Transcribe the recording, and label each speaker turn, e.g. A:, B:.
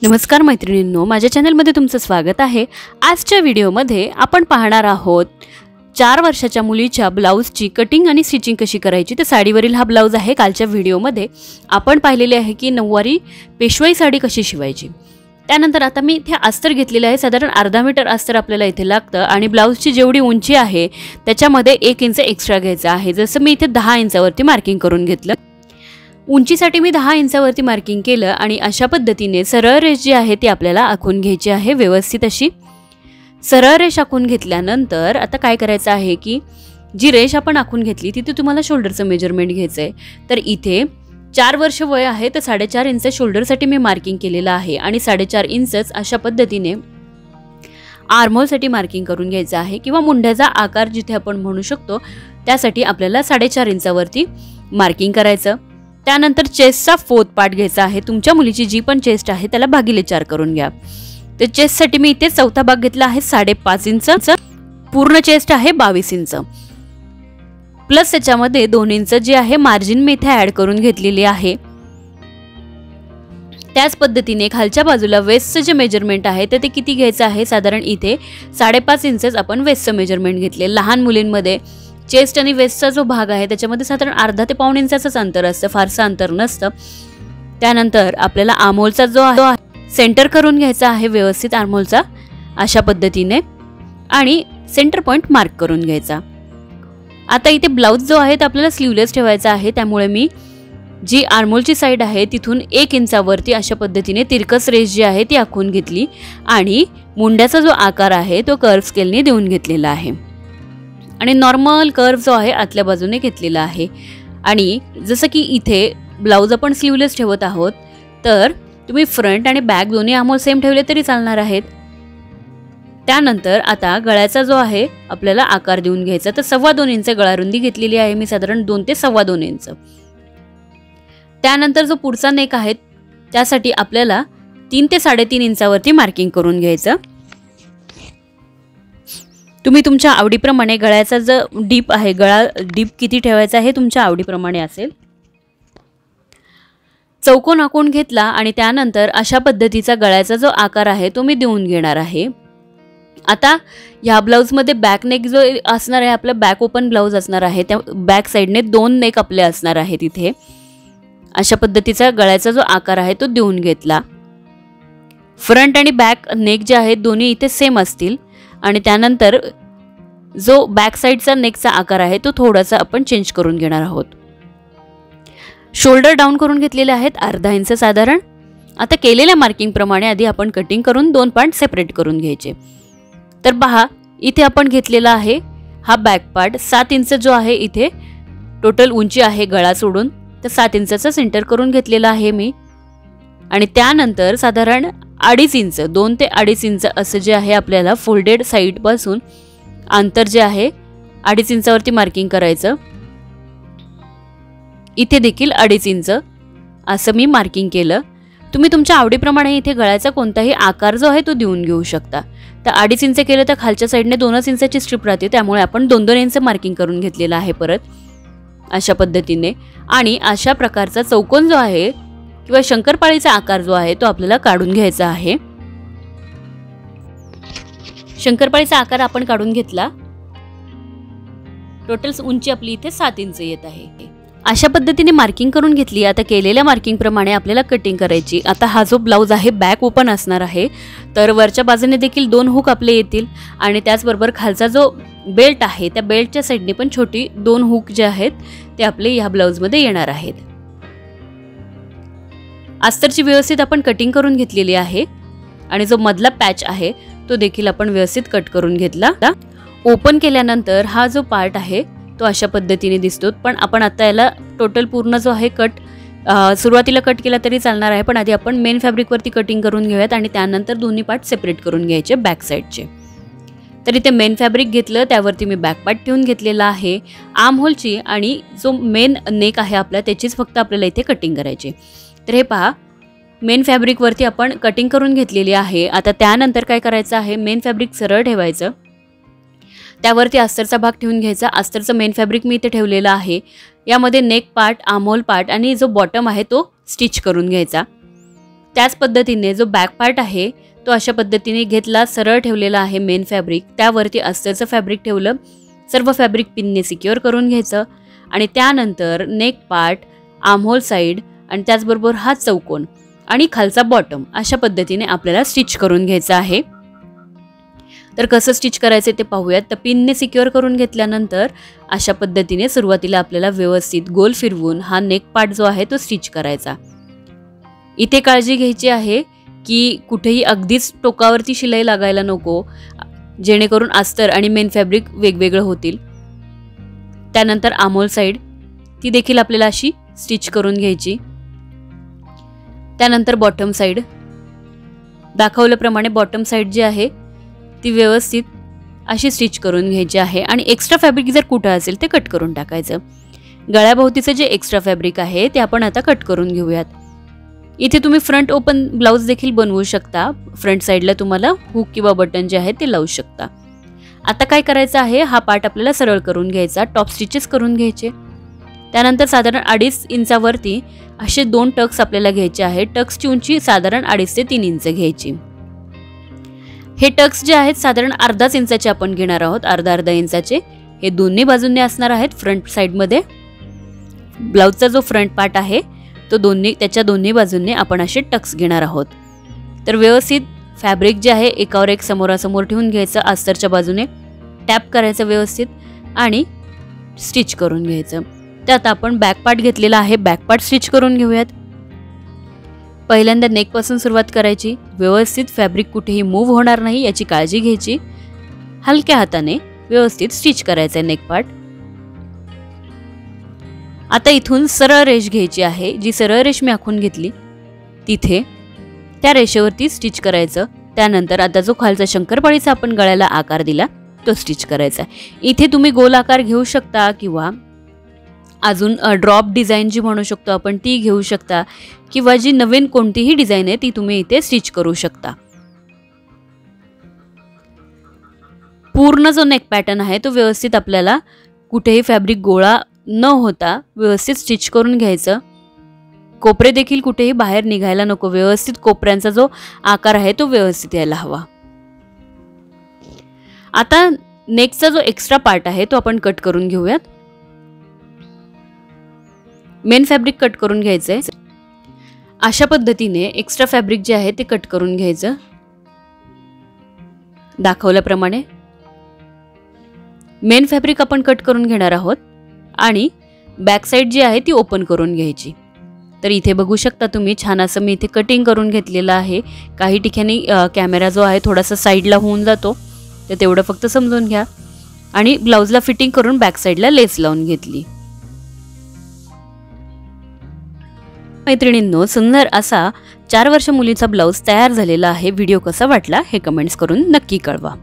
A: नमस्कार मैत्रिणींनो, माझ्या चॅनलमध्ये तुमचं स्वागत आहे। आजच्या व्हिडिओमध्ये आपण पाहणार आहोत 4 वर्षाच्या मुलीच्या ब्लाउजची कटिंग आणि स्टिचिंग कशी करायची। तर साडीवरील हा ब्लाउज आहे। कालच्या व्हिडिओमध्ये आपण पाहिलेले आहे की नऊवारी पेशवाई साडी कशी शिवायची। त्यानंतर आता मी इथे अस्तर घेतलेले आहे। साधारण अर्धा मीटर अस्तर आपल्याला इथे लागतं आणि ब्लाउजची जेवढी उंची आहे त्याच्यामध्ये 1 इंच एक्स्ट्रा घ्यायचा आहे। जसं मी इथे 10 इंचावरती मार्किंग करून घेतलं। उंचीसाठी मी 10 इंचावरती मार्किंग केलं आणि अशा पद्धतीने सरळ रेष जी आहे ती आपल्याला आखून घ्यायची आहे। व्यवस्थित अशी सरळ रेष आखून घेतल्यानंतर आता काय करायचं आहे की जी रेष आपण आखून घेतली तिथे तुम्हाला शोल्डरचं मेजरमेंट घ्यायचं आहे। तर इथे 4 वर्ष वय आहे तर 4.5 इंच शोल्डरसाठी मी मार्किंग केलेलं आहे आणि 4.5 इंचच अशा पद्धतीने आर्महोलसाठी मार्किंग करून घ्यायचं आहे किंवा मुंड्याचा आकार जिथे आपण म्हणू शकतो त्यासाठी आपल्याला 4.5 इंचावरती मार्किंग करायचं। त्यानंतर चेस्टचा 4th पार्ट घ्यायचा आहे। तुमच्या मुलीची जी पण चेस्ट आहे त्याला भागिले 4 करून घ्या। तर चेस्टसाठी मी इथे 4था भाग घेतला आहे 5.5 इंच। पूर्ण चेस्ट आहे 22 इंच प्लस त्याच्यामध्ये 2 इंच जे आहे मार्जिन मी इथे ऍड करून घेतलेली आहे। त्याच पद्धतीने खालच्या बाजूला वेस्टचं जे मेजरमेंट आहे ते किती घ्यायचं आहे, साधारण इथे 5.5 इंचच आपण वेस्टचं मेजरमेंट घेतले। लहान मुलींमध्ये चेस्ट आणि वेस्टचा जो भाग आहे त्याच्यामध्ये साधारण अर्धा ते पाऊण इंचाचं अंतर असतं, फारसं अंतर नसतं। त्यानंतर आपल्याला आर्महोलचा जो आहे सेंटर करून घ्यायचा आहे व्यवस्थित आर्महोलचा अशा पद्धतीने आणि सेंटर पॉइंट मार्क करून घ्यायचा। आता इथे ब्लाउज जो आहे तो आपल्याला स्लीवलेस ठेवायचा आहे, त्यामुळे मी जी आर्महोलची साइड आहे तिथून 1 इंचावरती अशा पद्धतीने तिरकस रेष जी आहे ती आखून घेतली आणि मुंड्याचा जो आकार आहे तो कर्व स्केलने देऊन घेतलेला आहे आणि नॉर्मल कर्व जो आहे आतल्या बाजूने घेतलेला आहे। आणि जसं की इथे ब्लाउज आपण स्लीवलेस ठेवत आहोत तर तुम्ही फ्रंट आणि बॅक दोन्ही आर्महोल सेम ठेवले तरी चालणार आहेत। त्यानंतर आता गळ्याचा जो आहे आपल्याला आकार देऊन घ्यायचा। तर 2.25 इंच गळा रुंदी घेतलेली आहे मी, साधारण 2 ते 2.25 इंच। त्यानंतर जो पुढचा नेक आहे त्यासाठी आपल्याला 3 ते 3.5 इंचावरती मार्किंग करून घ्यायचं। तुम्ही तुमच्या आवडीप्रमाणे गळ्याचा जो डीप आहे गळा डीप किती ठेवायचा आहे तुमच्या आवडीप्रमाणे असेल। चौकोन आखून घेतला आणि त्यानंतर अशा पद्धतीचा गळ्याचा जो आकार आहे तो मी देऊन घेणार आहे। आता ह्या ब्लाउजमध्ये बॅक नेक जो असणार आहे आपला बॅक ओपन ब्लाउज असणार आहे, त्या बॅक साइडने 2 नेक आपले असणार आहे। तिथे अशा पद्धतीचा गळ्याचा जो आकार आहे तो देऊन घेतला। फ्रंट आणि बॅक नेक जे आहेत दोन्ही इथे सेम असतील आणि त्यानंतर जो बॅक साइडचा नेकचा आकार आहे तो थोडासा आपण चेंज करून घेणार आहोत। शोल्डर डाऊन करून घेतलेले आहेत अर्धा इंच साधारण। आता केलेल्या मार्किंग प्रमाणे आधी आपण कटिंग करून 2 पार्ट सेपरेट करून घ्यायचे। तर पहा इथे आपण घेतलेला आहे हा बॅक पार्ट 7 इंच जो आहे इथे टोटल उंची आहे गळा सोडून, तर 7 इंचाचा सेंटर करून घेतलेला आहे मी आणि त्यानंतर साधारण 2.5 इंच 2 ते 2.5 इंच असं जे आहे आपल्याला फोल्डेड साइड पासून अंतर जे आहे 2.5 इंचावरती मार्किंग करायचं। इथे देखील 2.5 इंच असं मी मार्किंग केलं। तुम्ही तुमच्या आवडीप्रमाणे इथे गळ्याचा कोणताही आकार जो आहे तो देऊन घेऊ शकता। तर 2.5 इंच केलं तर खालच्या साइडने 2 इंचाची स्ट्रिप राहते, त्यामुळे आपण 2-2 इंच मार्किंग करून घेतलेला आहे परत अशा पद्धतीने। आणि अशा प्रकारचा चौकोन जो आहे किंवा शंकरपाळीचा आकार जो आहे तो आपल्याला काढून घ्यायचा आहे। शंकरपाळीचा आकार आपण काढून घेतला। टोटल उंची आपली इथे 7 इंच येत आहे। अशा पद्धतीने मार्किंग करून घेतली। आता केलेल्या मार्किंग प्रमाणे आपल्याला कटिंग करायची। आता हा जो ब्लाउज आहे बॅक ओपन असणार आहे, तर वरच्या बाजूने देखील 2 हुक आपले येतील आणि त्याचबरोबर खालचा जो बेल्ट आहे त्या बेल्टच्या साइडने पण छोटी 2 हुक जे आहेत ते आपले या ब्लाउजमध्ये येणार आहेत। अस्तरची व्यवस्थित आपण कटिंग करून घेतलेली आहे आणि जो मधला पॅच आहे तो देखील आपण व्यवस्थित कट करून घेतला। ओपन केल्यानंतर हा जो पार्ट आहे तो अशा पद्धतीने दिसतो, पण आपण आता याला टोटल पूर्ण जो आहे कट सुरुवातीला कट केला तरी चालणार आहे, पण आधी आपण मेन फॅब्रिकवरती कटिंग करून घेऊयात आणि त्यानंतर दोन्ही पार्ट सेपरेट करून घ्यायचे बॅक साइडचे। तर इथे मेन फॅब्रिक घेतलं, त्यावरती मी बॅक पार्ट ठेवून घेतलेला आहे। आर्महोलची आणि जो मेन नेक आहे आपला त्याचीच फक्त आपल्याला इथे कटिंग करायची। तर हे पहा मेन फॅब्रिकवरती आपण कटिंग करून घेतलेली आहे। आता त्यानंतर काय करायचं आहे, मेन फॅब्रिक सरळ ठेवायचं, त्यावरती अस्तरचा भाग ठेवून घ्यायचा। अस्तरचं मेन फॅब्रिक मी इथे ठेवलेलं आहे। यामध्ये नेक पार्ट, आर्महोल पार्ट आणि जो बॉटम आहे तो स्टिच करून घ्यायचा। त्याच पद्धतीने जो बॅक पार्ट आहे तो अशा पद्धतीने घेतला, सरळ ठेवलेला आहे मेन फॅब्रिक, त्यावरती अस्तरचं फॅब्रिक ठेवलं, सर्व फॅब्रिक पिनने सिक्युअर करून घ्यायचं आणि त्यानंतर नेक पार्ट, आर्महोल साईड आणि त्याचबरोबर हा चौकोन आणि खालचा बॉटम अशा पद्धतीने आपल्याला स्टिच करून घ्यायचं आहे। तर कसं स्टिच करायचे ते पाहूयात। तर पिनने सिक्युअर करून घेतल्यानंतर अशा पद्धतीने सुरुवातीला आपल्याला व्यवस्थित गोल फिरवून हा नेक पार्ट जो आहे तो स्टिच करायचा। इथे काळजी घ्यायची आहे की कुठेही अगदीच टोकावरती शिलाई लागायला नको, जेणेकरून अस्तर आणि मेन फॅब्रिक वेगवेगळं होतील। त्यानंतर आर्महोल साईड ती देखील आपल्याला अशी स्टिच करून घ्यायची। त्यानंतर बॉटम साईड दाखवल्याप्रमाणे बॉटम साईड जी आहे ती व्यवस्थित अशी स्टिच करून घ्यायची आहे आणि एक्स्ट्रा फॅब्रिक जर कुठं असेल ते कट करून टाकायचं। गळ्याभोवतीचं जे एक्स्ट्रा फॅब्रिक आहे ते आपण आता कट करून घेऊयात। इथे तुम्ही फ्रंट ओपन ब्लाउज देखील बनवू शकता, फ्रंट साईडला तुम्हाला हुक किंवा बटन जे आहे ते लावू शकता। आता काय करायचं आहे, हा पार्ट आपल्याला सरळ करून घ्यायचा, टॉप स्टिचेस करून घ्यायचे। त्यानंतर साधारण 2.5 इंचावरती असे 2 टक्स आपल्याला घ्यायचे आहे। टक्सची उंची साधारण 2.5 ते 3 इंच घ्यायची। हे टक्स जे आहेत साधारण अर्धाच इंचाचे आपण घेणार आहोत, अर्धा इंचाचे। हे दोन्ही बाजूंनी असणार आहेत फ्रंट साइड मध्ये। ब्लाउजचा जो फ्रंट पार्ट आहे तो त्याच्या दोन्ही बाजूंनी आपण असे टक्स घेणार आहोत। तर व्यवस्थित फॅब्रिक जे आहे एकावर एक समोरासमोर ठेवून घ्यायचं, अस्तरच्या बाजूने टॅप करायचं व्यवस्थित आणि स्टिच करून घ्यायचं। त्यात आपण बॅक पार्ट घेतलेला आहे, बॅक पार्ट स्टिच करून घेऊयात। पहिल्यांदा नेक पासून सुरुवात करायची, व्यवस्थित फॅब्रिक कुठेही मूव्ह होणार नाही याची काळजी घ्यायची। हलक्या हाताने व्यवस्थित स्टिच करायचं आहे नेक पार्ट। आता इथून सरळ रेष घ्यायची आहे, जी सरळ रेष मी आखून घेतली तिथे त्या रेषेवरती स्टिच करायचं। त्यानंतर आता जो खालचा शंकरपाळीचा आपण गळ्याला आकार दिला तो स्टिच करायचा। इथे तुम्ही गोल आकार घेऊ शकता किंवा अजून ड्रॉप डिझाइन जी म्हणू शकतो आपण ती घेऊ शकता, किंवा जी नवीन कोणतीही डिझाइन आहे ती तुम्ही इथे स्टिच करू शकता। पूर्ण जो नेक पॅटर्न आहे तो व्यवस्थित आपल्याला कुठेही फॅब्रिक गोळा न होता व्यवस्थित स्टिच करून घ्यायचं। कोपरे देखील कुठेही बाहेर निघायला नको, व्यवस्थित कोपऱ्यांचा जो आकार आहे तो व्यवस्थित यायला हवा। आता नेकचा जो एक्स्ट्रा पार्ट आहे तो आपण कट करून घेऊयात। मेन फॅब्रिक कट करून घ्यायचंय। अशा पद्धतीने एक्स्ट्रा फॅब्रिक जे आहे ते कट करून घ्यायचं दाखवल्याप्रमाणे। मेन फॅब्रिक आपण कट करून घेणार आहोत आणि बॅक साइड जी आहे ती ओपन करून घ्यायची। तर इथे बघू शकता तुम्ही, छान असं मी इथे कटिंग करून घेतलेलं आहे। काही ठिकाणी कॅमेरा जो आहे थोडासा साईडला होऊन जातो, तर तेवढं फक्त समजून घ्या। आणि ब्लाउजला फिटिंग करून बॅक साइडला लेस लावून घेतली। मैत्रिणींनो, सुंदर असा 4 वर्ष मुलीचा ब्लाउज तयार झालेला आहे। व्हिडिओ कसा वाटला हे कमेंट्स करून नक्की कळवा।